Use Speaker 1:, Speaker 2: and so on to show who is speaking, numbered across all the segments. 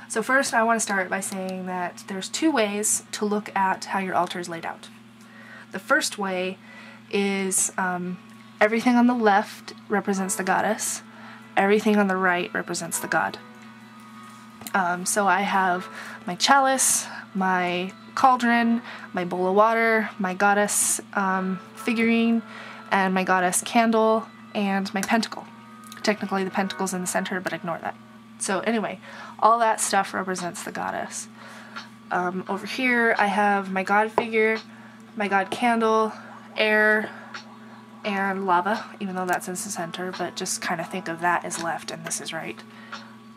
Speaker 1: So first I want to start by saying that there's two ways to look at how your altar is laid out. The first way is everything on the left represents the goddess, everything on the right represents the god. So I have my chalice, my cauldron, my bowl of water, my goddess figurine, and my goddess candle, and my pentacle. Technically the pentacle's in the center, but ignore that. So anyway, all that stuff represents the goddess. Over here I have my god figure, my god candle, air, and lava, even though that's in the center, but just kind of think of that as left and this is right.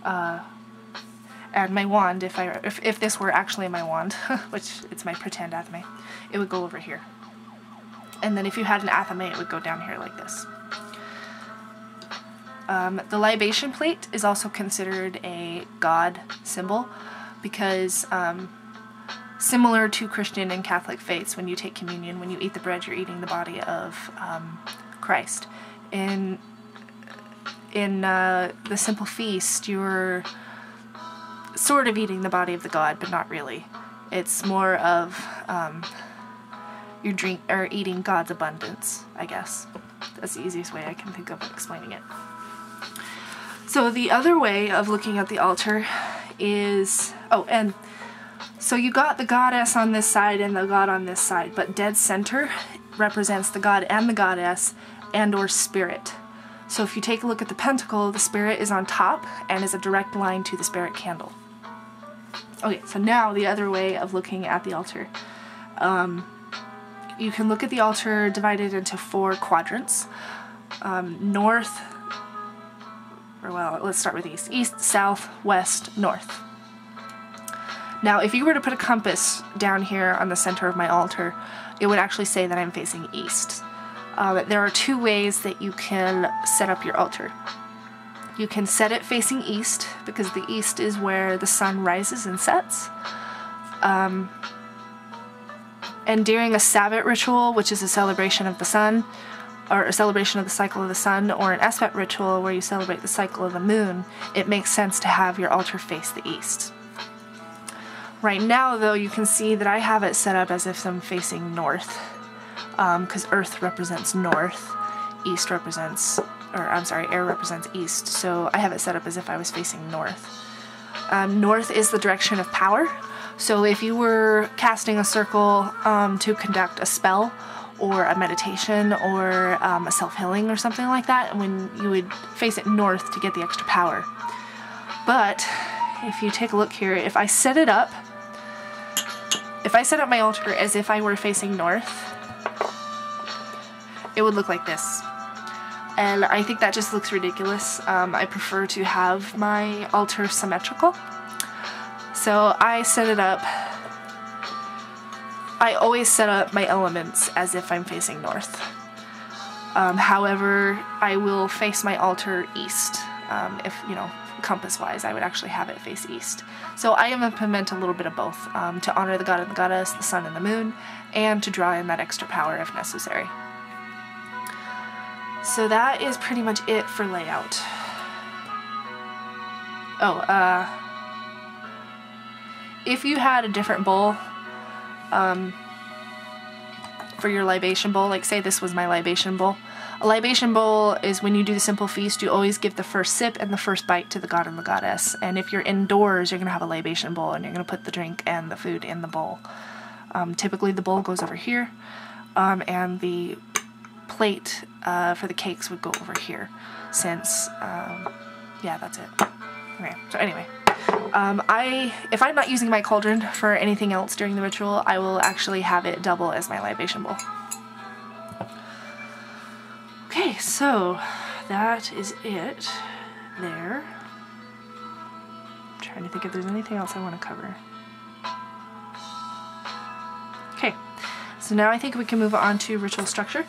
Speaker 1: And my wand, if this were actually my wand, which it's my pretend athame, it would go over here. And then if you had an athame, it would go down here like this. The libation plate is also considered a god symbol because similar to Christian and Catholic faiths, when you take communion, when you eat the bread, you're eating the body of Christ. In the simple feast, you're sort of eating the body of the god, but not really. It's more of you're eating God's abundance, I guess. That's the easiest way I can think of explaining it. So the other way of looking at the altar is, so you got the goddess on this side and the god on this side, but dead center represents the god and the goddess and or spirit. So if you take a look at the pentacle, the spirit is on top and is a direct line to the spirit candle. Okay, so now the other way of looking at the altar. You can look at the altar divided into 4 quadrants. North, let's start with east. East, south, west, north. Now, if you were to put a compass down here on the center of my altar, it would actually say that I'm facing east. There are 2 ways that you can set up your altar. You can set it facing east, because the east is where the sun rises and sets. And during a Sabbat ritual, which is a celebration of the sun, or a celebration of the cycle of the sun, or an Esbat ritual where you celebrate the cycle of the moon, it makes sense to have your altar face the east. Right now, though, you can see that I have it set up as if I'm facing north, because earth represents north, east represents, air represents east, so I have it set up as if I was facing north. North is the direction of power, so if you were casting a circle to conduct a spell, or a meditation, or a self-healing or something like that, when you would face it north to get the extra power. But if you take a look here, if I set up my altar as if I were facing north, it would look like this. And I think that just looks ridiculous. I prefer to have my altar symmetrical. So I set it up. I always set up my elements as if I'm facing north. However, I will face my altar east. If, compass-wise, I would actually have it face east. So I have implemented a little bit of both, to honor the god and the goddess, the sun and the moon, and to draw in that extra power if necessary. So that is pretty much it for layout. If you had a different bowl, for your libation bowl, like say this was my libation bowl. A libation bowl is when you do the simple feast, you always give the first sip and the first bite to the god and the goddess. And if you're indoors, you're going to have a libation bowl and you're going to put the drink and the food in the bowl. Typically the bowl goes over here, and the plate for the cakes would go over here, since, yeah, that's it. Okay, so anyway. If I'm not using my cauldron for anything else during the ritual, I will actually have it double as my libation bowl. Okay, so that is it there. I'm trying to think if there's anything else I want to cover. Okay, so now I think we can move on to ritual structure.